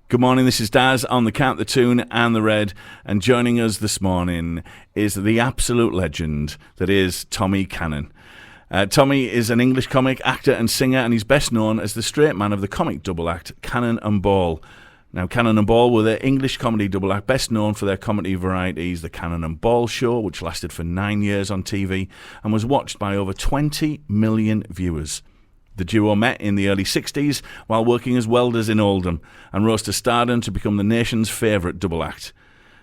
Good morning, this is Daz on the count, the Toon and The Red, and joining us this morning is the absolute legend that is Tommy Cannon. Tommy is an English comic, actor and singer, and he's best known as the straight man of the comic double act Cannon and Ball. Now, Cannon and Ball were their English comedy double act, best known for their comedy varieties, The Cannon and Ball Show, which lasted for 9 years on TV and was watched by over 20 million viewers. The duo met in the early 60s while working as welders in Oldham and rose to stardom to become the nation's favourite double act.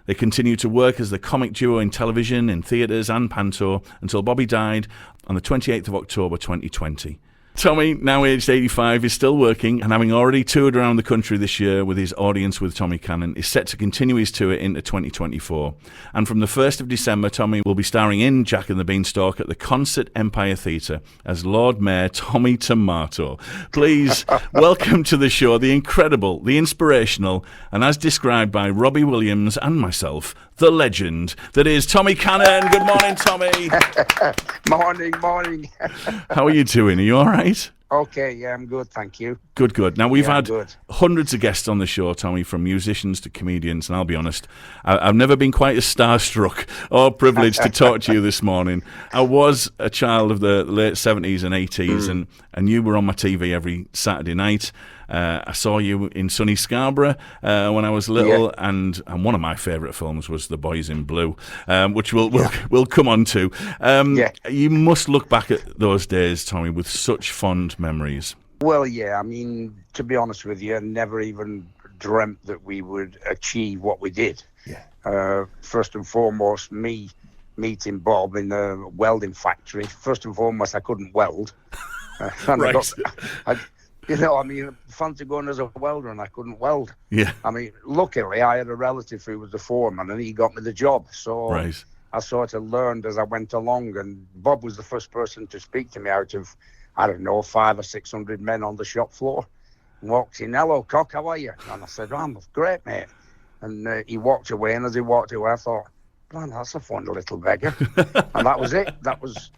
They continued to work as the comic duo in television, in theatres and panto until Bobby died on the 28th of October 2020. Tommy, now aged 85, is still working and having already toured around the country this year with his Audience with Tommy Cannon, is set to continue his tour into 2024. And from the 1st of December, Tommy will be starring in Jack and the Beanstalk at the Consett Empire Theatre as Lord Mayor Tommy Tomato. Please welcome to the show the incredible, the inspirational, and as described by Robbie Williams and myself, the legend that is Tommy Cannon. Good morning, Tommy. Morning. How are you doing? Are you all right? Okay, yeah, I'm good, thank you. Good. Now, we've had good. hundreds of guests on the show, Tommy, from musicians to comedians, and I'll be honest, I've never been quite as starstruck or privileged to talk to you this morning. I was a child of the late 70s and 80s, and you were on my TV every Saturday night. I saw you in sunny Scarborough when I was little, and one of my favourite films was The Boys in Blue, which we'll come on to. You must look back at those days, Tommy, with such fond memories. Well, yeah, I mean, to be honest with you, I never even dreamt that we would achieve what we did. Yeah. First and foremost, me meeting Bob in the welding factory. First and foremost, I couldn't weld. Right. Fancy going as a welder and I couldn't weld. Yeah. I mean, luckily, I had a relative who was the foreman and he got me the job. So right. I sort of learned as I went along, and Bob was the first person to speak to me out of, 500 or 600 men on the shop floor. Walked in, "Hello, Cock, how are you?" And I said, "I'm great, mate." And he walked away, and as he walked away, I thought, "Man, that's a fun little beggar." And that was it. That was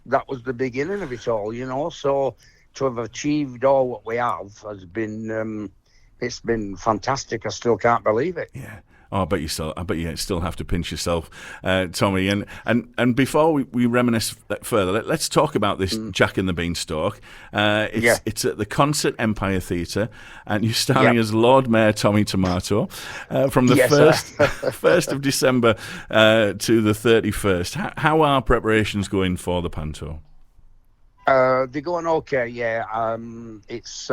the beginning of it all, you know. So to have achieved all what we have has been, it's been fantastic. I still can't believe it. Yeah. Oh, I bet you still have to pinch yourself, Tommy. And before we reminisce further, let's talk about this Jack and the Beanstalk. It's at the Consett Empire Theatre, and you're starring as Lord Mayor Tommy Tomato from the 1st of December to the 31st. How are preparations going for the panto? They're going okay, yeah. It's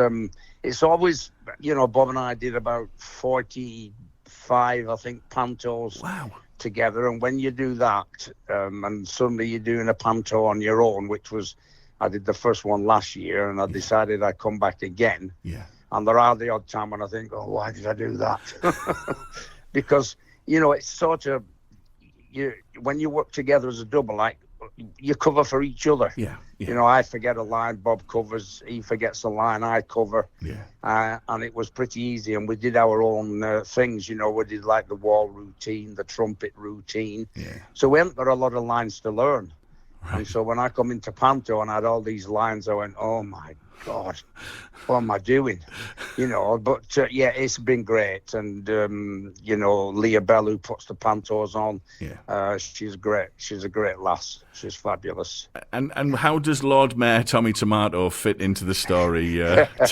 always, Bob and I did about 45, I think, pantos together. And when you do that, and suddenly you're doing a panto on your own, which was, I did the first one last year, and I decided I'd come back again. Yeah. And there are the odd time when I think, oh, why did I do that? Because, it's sort of, when you work together as a double act, you cover for each other. Yeah. I forget a line, Bob covers, he forgets a line, I cover. Yeah. And it was pretty easy, and we did our own things, we did like the wall routine, the trumpet routine. Yeah. So we haven't got a lot of lines to learn. Right. And so when I come into panto and I had all these lines, I went, oh my God, what am I doing? But it's been great. And, Leah Bell, who puts the pantos on, she's great. She's a great lass. She's fabulous. And how does Lord Mayor Tommy Tomato fit into the story,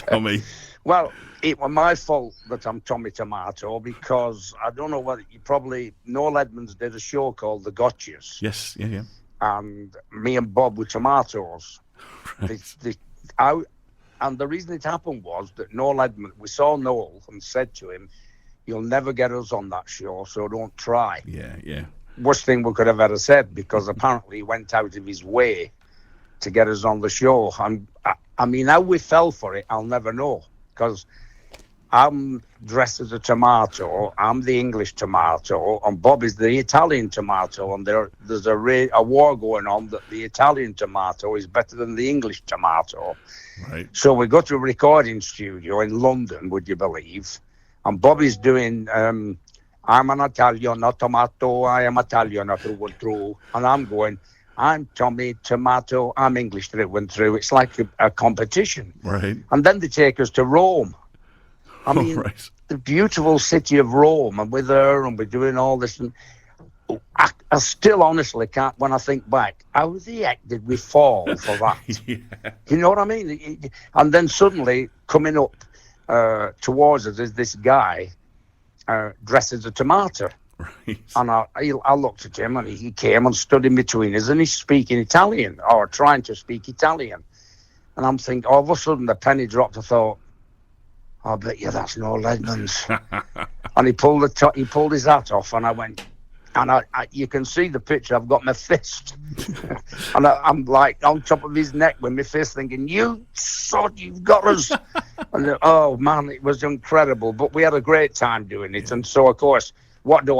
Tommy? Well, it was my fault that I'm Tommy Tomato, because I don't know whether you probably, Noel Edmonds did a show called The Gotchas. Yes, yeah. And me and Bob were tomatoes. Right. And the reason it happened was that Noel Edmonds, we saw Noel and said to him, "You'll never get us on that show, so don't try." Yeah. Worst thing we could have ever said, because apparently he went out of his way to get us on the show. And I mean, how we fell for it, I'll never know, because I'm dressed as a tomato, I'm the English tomato, and Bob is the Italian tomato, and there's a war going on that the Italian tomato is better than the English tomato. Right. So we go to a recording studio in London, would you believe? And Bob is doing, I'm an Italian, not tomato, I am Italian, through and through. And I'm going, I'm Tommy Tomato, I'm English through and through. It's like a competition. Right. And then they take us to Rome. I mean, right. the beautiful city of Rome, and with her, and we're doing all this, and I still honestly can't, when I think back, how the heck did we fall for that? Yeah. You know what I mean? And then suddenly, coming up towards us is this guy dressed as a tomato. Right. And I looked at him, and he came and stood in between us, and he's speaking Italian, or trying to speak Italian. And I'm thinking, all of a sudden, the penny dropped. I thought, I bet you that's no Leadman's. And he pulled his hat off, and I went, and you can see the picture. I've got my fist, and I'm like on top of his neck with my fist, thinking, "You sod, you've got us!" And oh man, it was incredible. But we had a great time doing it, and so of course, what do?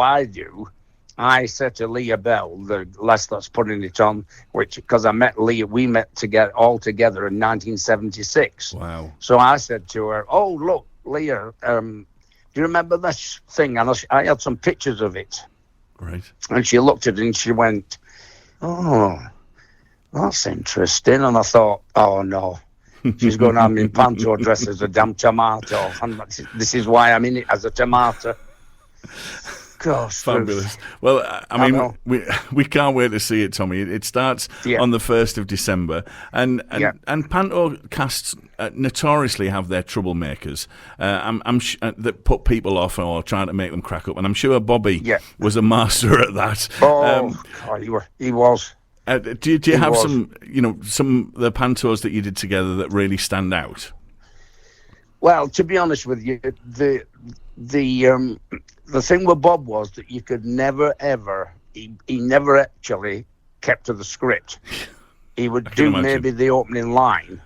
I said to Leah Bell, the lass that's putting it on, which because I met Leah, we met all together in 1976. Wow. So I said to her, "Oh look, Leah, do you remember this thing?" And I had some pictures of it. Right. And she looked at it and she went, "Oh, that's interesting." And I thought, "Oh no, she's going to have me in panto dress as a damn tomato. And this is why I'm in it as a tomato." Gosh, fabulous. Well, I mean, we can't wait to see it, Tommy. It starts on the 1st of December, and panto casts notoriously have their troublemakers. That put people off or trying to make them crack up, and I'm sure Bobby was a master at that. Oh, God, he was. Do you have some of the pantos that you did together that really stand out? Well, to be honest with you, the thing with Bob was that you could never ever. He never actually kept to the script. He would do maybe the opening line,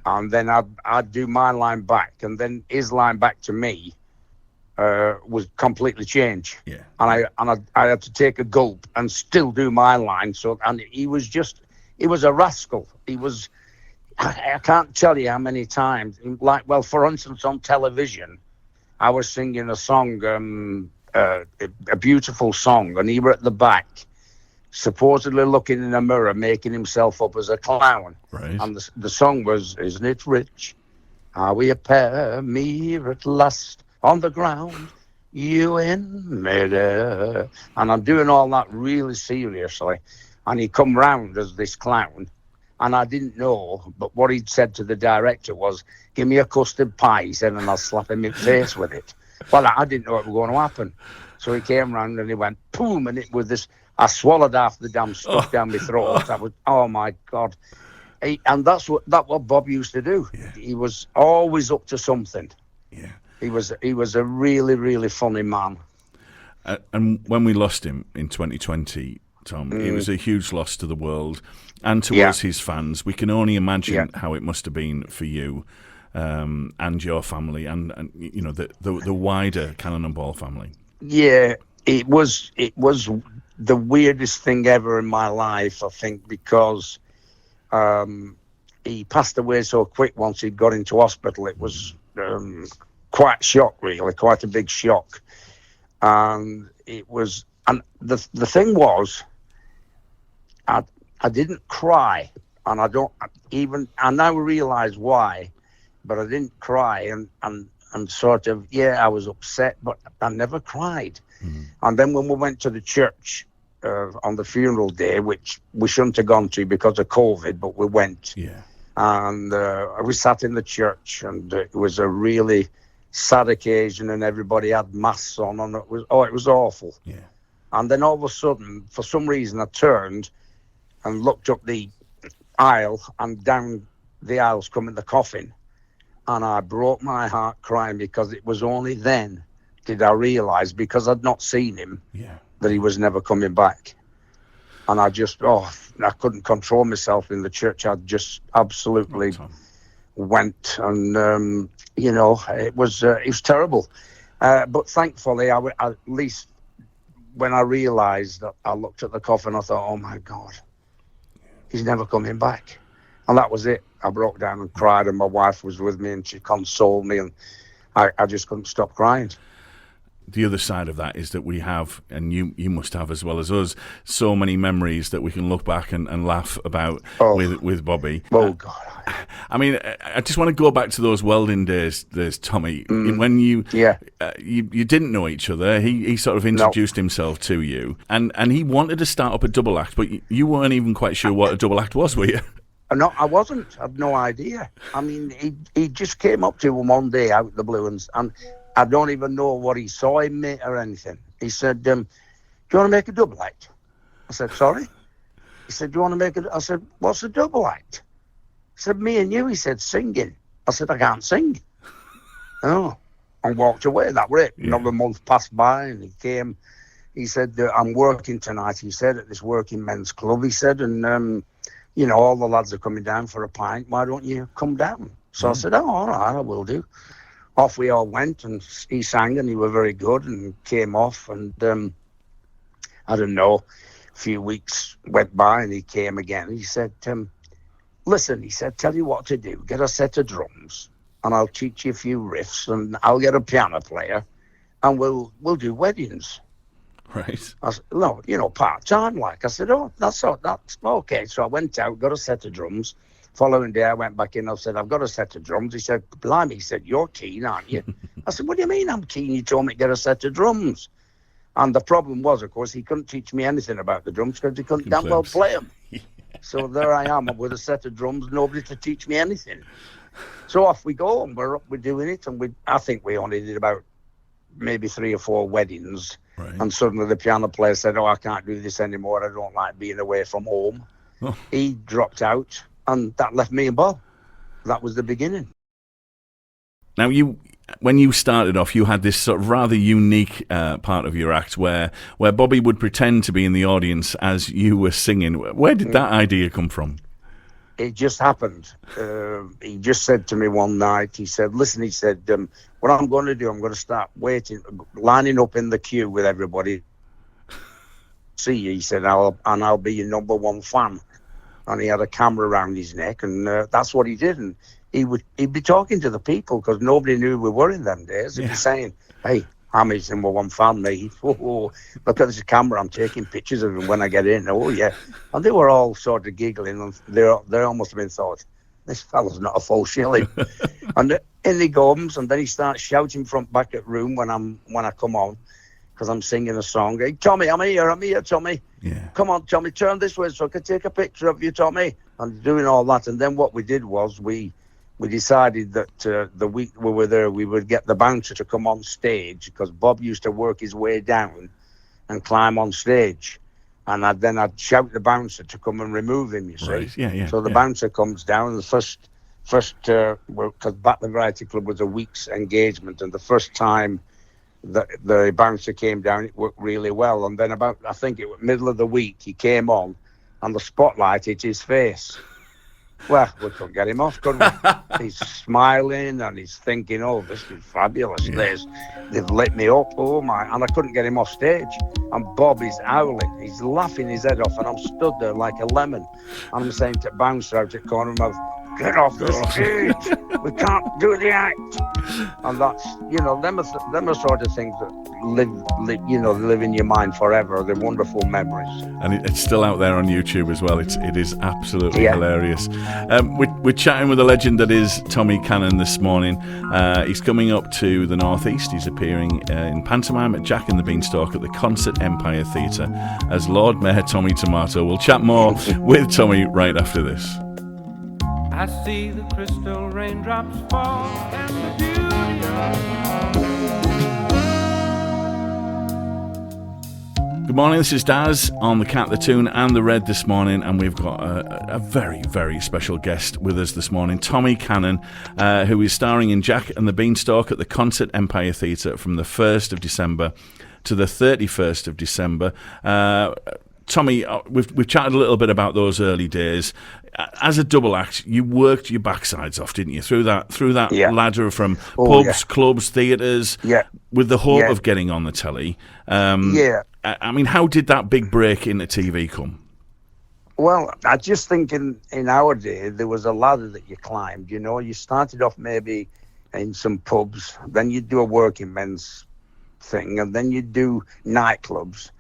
and then I'd do my line back, and then his line back to me was completely changed. Yeah. And I had to take a gulp and still do my line. So he was a rascal. He was. I can't tell you how many times. For instance, on television, I was singing a song, a beautiful song, and he were at the back, supposedly looking in a mirror, making himself up as a clown. Right. And the song was, "Isn't it rich? Are we a pair, me here at last, on the ground, you in midair?" And I'm doing all that really seriously. And he come round as this clown. And I didn't know, but what he'd said to the director was, "Give me a custard pie," he said, "and I'll slap him in the face with it." Well, I didn't know it was going to happen. So he came round and he went, boom, and it was this, I swallowed half the damn stuff down my throat. Oh my God. And that's what Bob used to do. Yeah. He was always up to something. Yeah. He was a really, really funny man. And when we lost him in 2020, Tom, it was a huge loss to the world and to us, his fans. We can only imagine how it must have been for you and your family, and the wider Cannon and Ball family. Yeah, it was the weirdest thing ever in my life, I think, because he passed away so quick once he got into hospital. It was quite shock, really, quite a big shock. And it was, and the thing was, I didn't cry, and I now realise why, but I didn't cry, and sort of, I was upset, but I never cried. Mm-hmm. And then when we went to the church on the funeral day, which we shouldn't have gone to because of COVID, but we went. Yeah. And we sat in the church, and it was a really sad occasion, and everybody had masks on, and it was awful. Yeah. And then all of a sudden, for some reason, I turned and looked up the aisle, and down the aisles coming the coffin, and I broke my heart crying, because it was only then did I realise, because I'd not seen him, that he was never coming back. And I just, I couldn't control myself in the church. I just absolutely went, and it was terrible. But thankfully, at least when I realised that, I looked at the coffin, I thought, oh my God, he's never coming back. And that was it. I broke down and cried, and my wife was with me, and she consoled me, and I just couldn't stop crying. the other side of that is that we have, and you must have as well as us, so many memories that we can look back and laugh about with Bobby. Oh, God. I mean, I just want to go back to those welding days, Tommy. When you didn't know each other, he sort of introduced himself to you, and he wanted to start up a double act, but you weren't even quite sure what a double act was, were you? No, I wasn't. I had no idea. I mean, he just came up to him one day out of the blue, and I don't even know what he saw in me or anything. He said, do you want to make a double act? I said, sorry? He said, do you want to make it? I said, what's a double act? He said, me and you. He said, singing. I said, I can't sing. Oh, and walked away. That was it. Yeah. Another month passed by, and he came. He said, I'm working tonight, he said, at this working men's club, he said, and, all the lads are coming down for a pint. Why don't you come down? So I said, oh, all right, I will do. Off we all went, and he sang, and he was very good, and came off, and I don't know, a few weeks went by, and he came again. He said, listen, he said, tell you what to do. Get a set of drums, and I'll teach you a few riffs, and I'll get a piano player, and we'll do weddings. Right. I said, no, part-time, like. I said, oh, that's okay. So I went out, got a set of drums. Following day, I went back in. I said, I've got a set of drums. He said, blimey, he said, you're keen, aren't you? I said, what do you mean I'm keen? You told me to get a set of drums. And the problem was, of course, he couldn't teach me anything about the drums because he couldn't damn well play them. Yeah. So there I am with a set of drums, nobody to teach me anything. So off we go, and we're doing it. And I think we only did about maybe 3 or 4 weddings. Right. And suddenly the piano player said, I can't do this anymore. I don't like being away from home. Oh. He dropped out, and that left me and Bob. That was the beginning. Now, when you started off, you had this sort of rather unique part of your act where Bobby would pretend to be in the audience as you were singing. Where did that idea come from? It just happened. He just said to me one night, he said, listen, he said, what I'm going to do, I'm going to start lining up in the queue with everybody. See you, he said, I'll be your number one fan. And he had a camera around his neck, and that's what he did. And he'd be talking to the people because nobody knew we were in them days. He'd be saying, hey, I'm his number one fan, mate. Oh, look at this camera. I'm taking pictures of him when I get in. Oh, yeah. And they were all sort of giggling. And they almost have been thought, this fella's not a full shilling. And in he comes, and then he starts shouting from back at room when I come on, because I'm singing a song. Hey, Tommy, I'm here, Tommy. Yeah. Come on, Tommy, turn this way so I can take a picture of you, Tommy. And doing all that. And then what we did was we decided that the week we were there, we would get the bouncer to come on stage, because Bob used to work his way down and climb on stage. And I'd shout the bouncer to come and remove him, you see. Right. Yeah, so the bouncer comes down, and the first because Back the Variety Club was a week's engagement, and the first time that the bouncer came down, it worked really well. And then I think it was middle of the week, he came on, and the spotlight hit his face. Well, we couldn't get him off, could we? He's smiling, and he's thinking, oh, this is fabulous. Yeah. They've lit me up, oh my. And I couldn't get him off stage. And Bob is howling. He's laughing his head off, and I'm stood there like a lemon. And I'm saying to bouncer out at the corner of my mouth, get off the stage. We can't do the act. And that's, them are sort of things that live in your mind forever. They're wonderful memories. And it's still out there on YouTube as well. It is absolutely hilarious. We're chatting with a legend that is Tommy Cannon this morning. He's coming up to the Northeast. He's appearing in pantomime at Jack and the Beanstalk at the Consett Empire Theatre as Lord Mayor Tommy Tomato. We'll chat more with Tommy right after this. I see the crystal raindrops fall and the beauty of... Good morning, this is Daz on the Cat, the Toon and The Red this morning, and we've got a very, very special guest with us this morning, Tommy Cannon, who is starring in Jack and the Beanstalk at the Consett Empire Theatre from the 1st of December to the 31st of December. Tommy, we've chatted a little bit about those early days. As a double act, you worked your backsides off, didn't you? Through that ladder from pubs, clubs, theatres, with the hope of getting on the telly. I mean, how did that big break into TV come? Well, I just think in our day, there was a ladder that you climbed. You started off maybe in some pubs, then you'd do a working men's thing, and then you'd do nightclubs,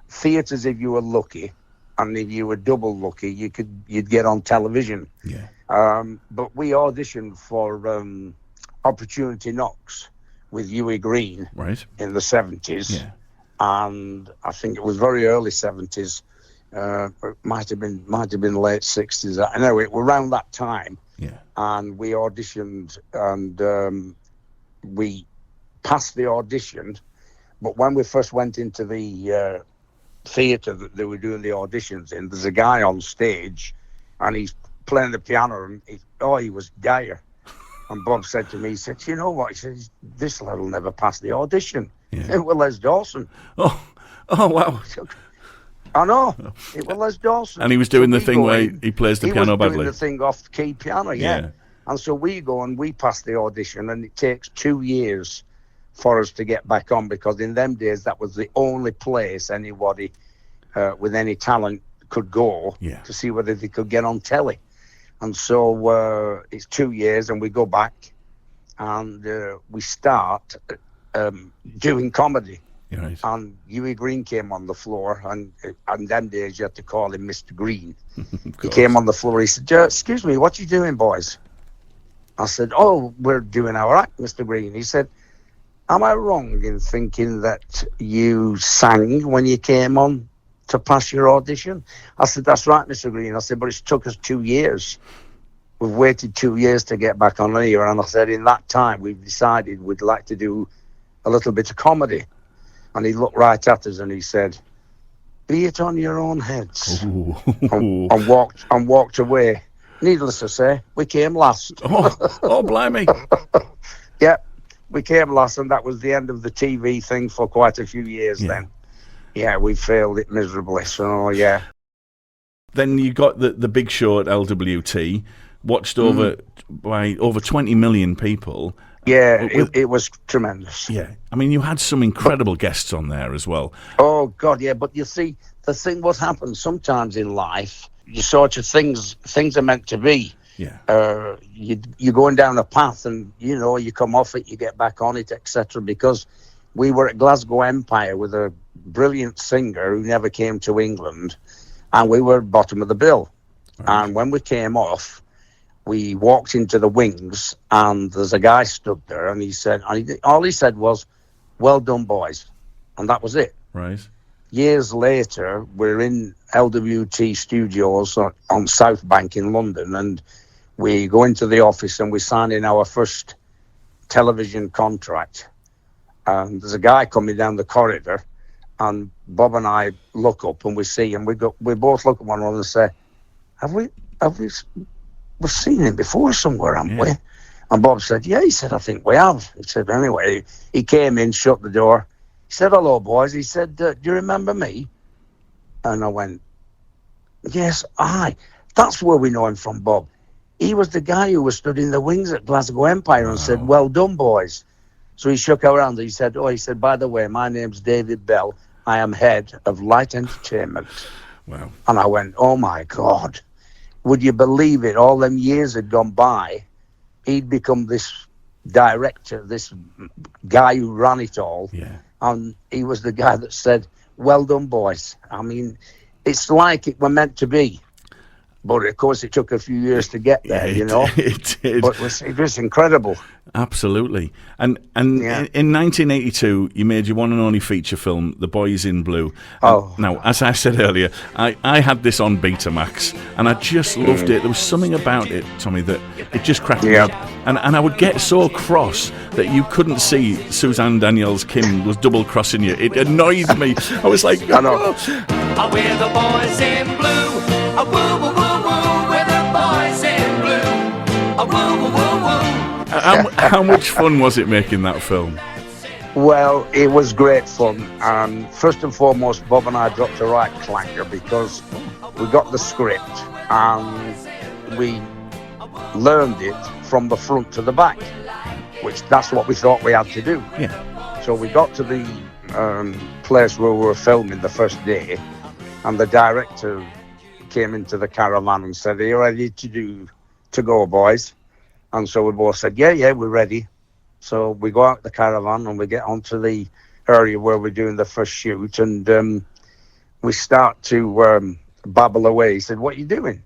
theatres if you were lucky, and if you were double lucky, you'd get on television. Yeah. But we auditioned for Opportunity Knocks with Huey Green in the 70s. Yeah. And I think it was very early 70s. It might have been late 60s. Anyway, around that time. Yeah. And we auditioned, and we passed the audition. But when we first went into the theatre that they were doing the auditions in, there's a guy on stage, and he's playing the piano, and he was dire. And Bob said to me, he said, you know what? He said, this lad will never pass the audition. Yeah. It was Les Dawson. Oh, wow. I know. It was Les Dawson. And he was doing the thing where he plays the piano badly. He was doing the thing off key piano, yeah. And so we go and we pass the audition, and it takes 2 years for us to get back on, because in them days that was the only place anybody with any talent could go to see whether they could get on telly. And so it's 2 years, and we go back, and we start doing comedy. Right. And Huey Green came on the floor, and in them days you had to call him Mr. Green. He came on the floor. He said, excuse me, what you doing, boys? I said, oh, we're doing our act, Mr. Green. He said, am I wrong in thinking that you sang when you came on to pass your audition? I said, that's right, Mr. Green. I said, but it's took us 2 years. We've waited 2 years to get back on here. And I said, in that time, we've decided we'd like to do a little bit of comedy. And he looked right at us and he said, be it on your own heads. and walked away. Needless to say, we came last. Oh, blimey. Yeah, we came last, and that was the end of the TV thing for quite a few years then. Yeah, we failed it miserably, so yeah. Then you got the big show at LWT, watched over by over 20 million people. Yeah, it was tremendous. Yeah, I mean, you had some incredible guests on there as well. Oh, God, yeah, but you see, the thing what happens sometimes in life, you sort of things are meant to be. Yeah. You're going down a path, and, you know, you come off it, you get back on it, etc. Because we were at Glasgow Empire with a brilliant singer who never came to England, and we were bottom of the bill. Right. And when we came off, we walked into the wings, and there's a guy stood there, and he said, all he said was, well done, boys. And that was it. Right. Years later, we're in LWT studios on South Bank in London, and we go into the office and we sign in our first television contract. And there's a guy coming down the corridor, and Bob and I look up and we see him. We both look at one another and say, we've seen him before somewhere, haven't we? And Bob said, yeah. He said, I think we have. He said, anyway, he came in, shut the door. He said, hello, boys. He said, do you remember me? And I went, yes, that's where we know him from, Bob. He was the guy who was stood in the wings at Glasgow Empire and said, well done, boys. So he shook our hand. He said, by the way, my name's David Bell. I am head of light entertainment. Wow. And I went, oh, my God. Would you believe it? All them years had gone by. He'd become this director, this guy who ran it all. Yeah. And he was the guy that said, well done, boys. I mean, it's like it were meant to be. But, of course, it took a few years to get there, you know. It did. But it was incredible. Absolutely. And in 1982, you made your one and only feature film, The Boys in Blue. Now, as I said earlier, I had this on Betamax, and I just loved it. There was something about it, Tommy, that it just cracked me up. And I would get so cross that you couldn't see Suzanne Daniels Kim was double-crossing you. It annoyed me. I was like, I know. Oh, we're the boys in blue. Oh, woo, woo, woo, woo. We're the boys in blue. Oh, woo, woo, woo, woo. How much fun was it making that film? Well, it was great fun. First and foremost, Bob and I dropped a right clanker because we got the script and we learned it from the front to the back, which that's what we thought we had to do. Yeah. So we got to the place where we were filming the first day, and the director came into the caravan and said, are you ready to go, boys? And so we both said, yeah, we're ready. So we go out the caravan and we get onto the area where we're doing the first shoot, and we start to babble away. He said, "What are you doing?"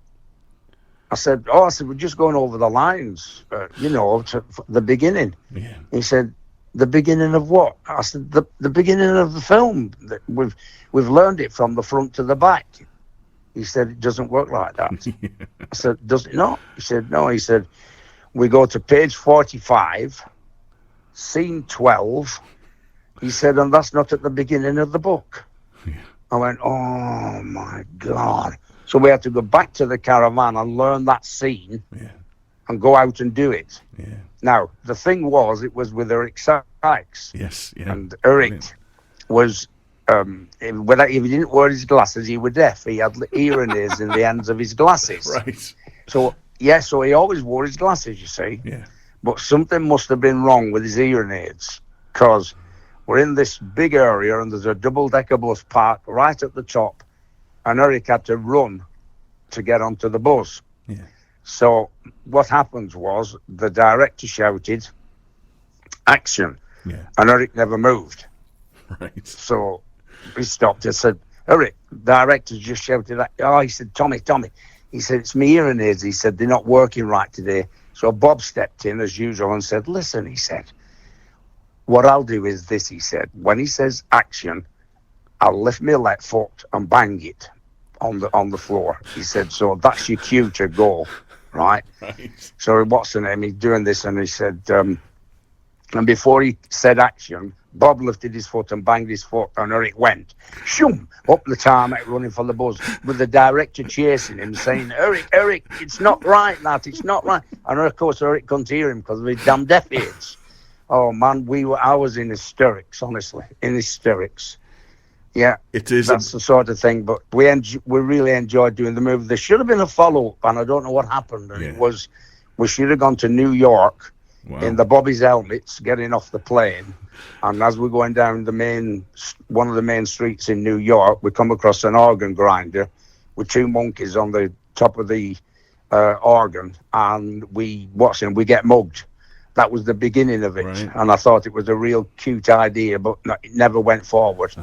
I said, we're just going over the lines, to the beginning. Yeah. He said, "The beginning of what?" I said, the beginning of the film. We've learned it from the front to the back." He said, "It doesn't work like that." I said, "Does it not?" He said, "No." He said, "We go to page 45, scene 12." He said, "And that's not at the beginning of the book." Yeah. I went, "Oh my God." So we had to go back to the caravan and learn that scene and go out and do it. Yeah. Now, the thing was, it was with Eric Sykes. Yes. Yeah. And Eric was, if he didn't wear his glasses, he was deaf. He had hearing aids in the ends of his glasses. Right. So he always wore his glasses, you see. Yeah. But something must have been wrong with his hearing aids, because we're in this big area and there's a double-decker bus parked right at the top, and Eric had to run to get onto the bus. Yeah. So what happens was the director shouted, "Action!" Yeah. and Eric never moved. Right. So he stopped and said, "Eric, director just shouted that." He said, Tommy. He said, "It's my hearing aids." He said, "They're not working right today." So Bob stepped in as usual and said, "Listen," he said, "what I'll do is this," he said, "when he says action, I'll lift my left foot and bang it on the floor." He said, "So that's your cue to go, right?" Right. So what's the name? He's doing this, and he said, and before he said action, Bob lifted his foot and banged his foot, and Eric went, shoom, up the tarmac running for the bus, with the director chasing him, saying, Eric, it's not right, that, it's not right. And of course, Eric couldn't hear him because of his damn deaf ears. Oh man, I was in hysterics, honestly, in hysterics. Yeah, It is. that's the sort of thing. But we really enjoyed doing the movie. There should have been a follow-up, and I don't know what happened. And it was, we should have gone to New York in the Bobby's helmets, getting off the plane. And as we're going down one of the main streets in New York, we come across an organ grinder with two monkeys on the top of the organ, and we watch them. We get mugged. That was the beginning of it, and I thought it was a real cute idea, but it never went forward.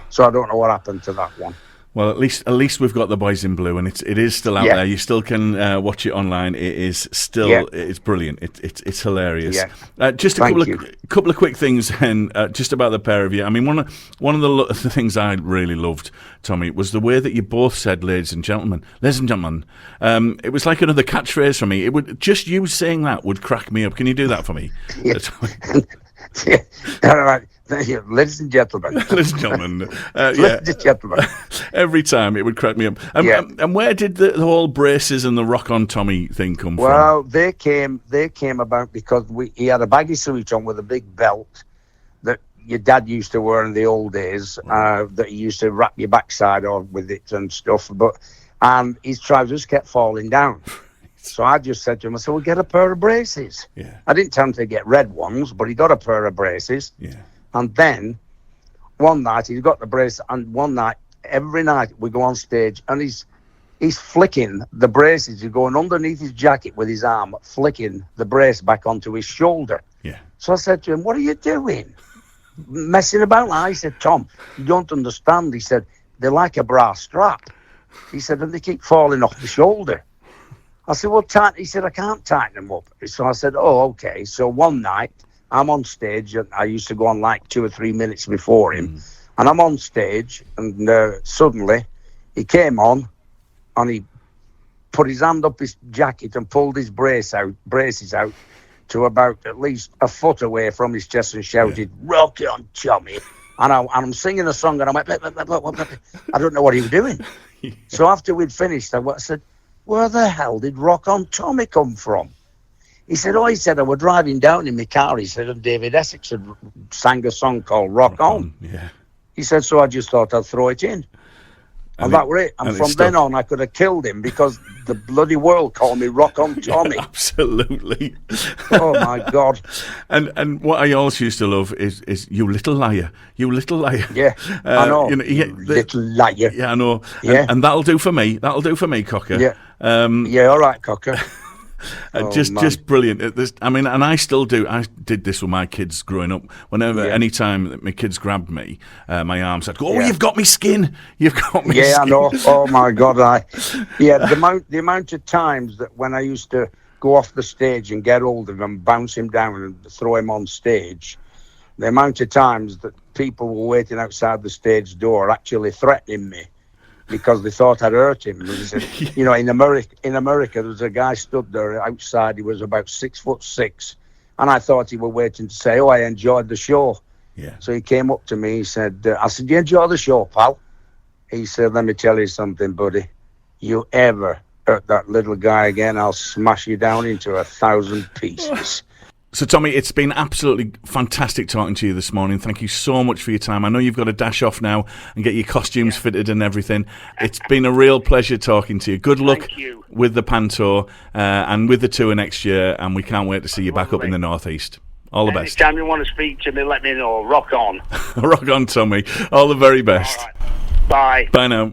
So I don't know what happened to that one. Well, at least we've got The Boys in Blue, and it is still out there. You still can watch it online. It is still it's brilliant. It's hilarious. Just a couple of quick things, and just about the pair of you. I mean, one of the things I really loved, Tommy, was the way that you both said, "Ladies and gentlemen." It was like another catchphrase for me. It would just you saying that would crack me up. Can you do that for me? All right. Ladies and gentlemen. Ladies and gentlemen. Ladies and gentlemen. Every time it would crack me up. And where did the whole braces and the rock on Tommy thing come from? Well, they came about because he had a baggy suit on with a big belt that your dad used to wear in the old days, that he used to wrap your backside on with it and stuff. And his trousers kept falling down. So I just said to him, I said, "Well, get a pair of braces." I didn't tell him to get red ones, but he got a pair of braces. And then one night he's got the brace, and one night, every night we go on stage, and he's flicking the braces. He's going underneath his jacket with his arm, flicking the brace back onto his shoulder. So I said to him, "What are you doing? Messing about?" He said, "Tom, you don't understand." He said, "They're like a brass strap." He said, "And they keep falling off the shoulder." I said, "Well, tighten." He said, "I can't tighten them up." So I said, "Oh, okay." So one night, I'm on stage, and I used to go on like 2 or 3 minutes before him, and I'm on stage, and suddenly he came on, and he put his hand up his jacket and pulled his braces out to about at least a foot away from his chest and shouted, "Rock on, Tommy!" And I'm singing a song, and I went, I don't know what he was doing. So after we'd finished, I said, "Where the hell did Rock on Tommy come from?" He said, "I was driving down in my car," he said, "and David Essex had sang a song called Rock On." He said, "So I just thought I'd throw it in." And that was it. And from then on, I could have killed him because the bloody world called me Rock On Tommy. Absolutely. Oh, my God. And what I also used to love is "You Little Liar, You Little Liar." Yeah, I know. Little liar. Yeah, I know. And that'll do for me. That'll do for me, Cocker. Yeah, all right, Cocker. Just brilliant. I mean, and I still do. I did this with my kids growing up. Whenever, any time that my kids grabbed me, my arms, I'd go, "Oh, you've got me skin! You've got me." Yeah, skin. I know. Oh my God, the amount of times that when I used to go off the stage and get hold of him, bounce him down, and throw him on stage, the amount of times that people were waiting outside the stage door, actually threatening me, because they thought I'd hurt him. They said, you know, in America, there was a guy stood there outside. He was about 6'6", and I thought he was waiting to say, "Oh, I enjoyed the show." Yeah. So he came up to me. He said, "I said, you enjoy the show, pal?" He said, "Let me tell you something, buddy. You ever hurt that little guy again, I'll smash you down into 1,000 pieces." So, Tommy, it's been absolutely fantastic talking to you this morning. Thank you so much for your time. I know you've got to dash off now and get your costumes fitted and everything. It's been a real pleasure talking to you. Good luck with the Panto and with the tour next year, and we can't wait to see you back up in the Northeast. All the best. Anytime you want to speak to me, let me know. Rock on. Rock on, Tommy. All the very best. All right. Bye. Bye now.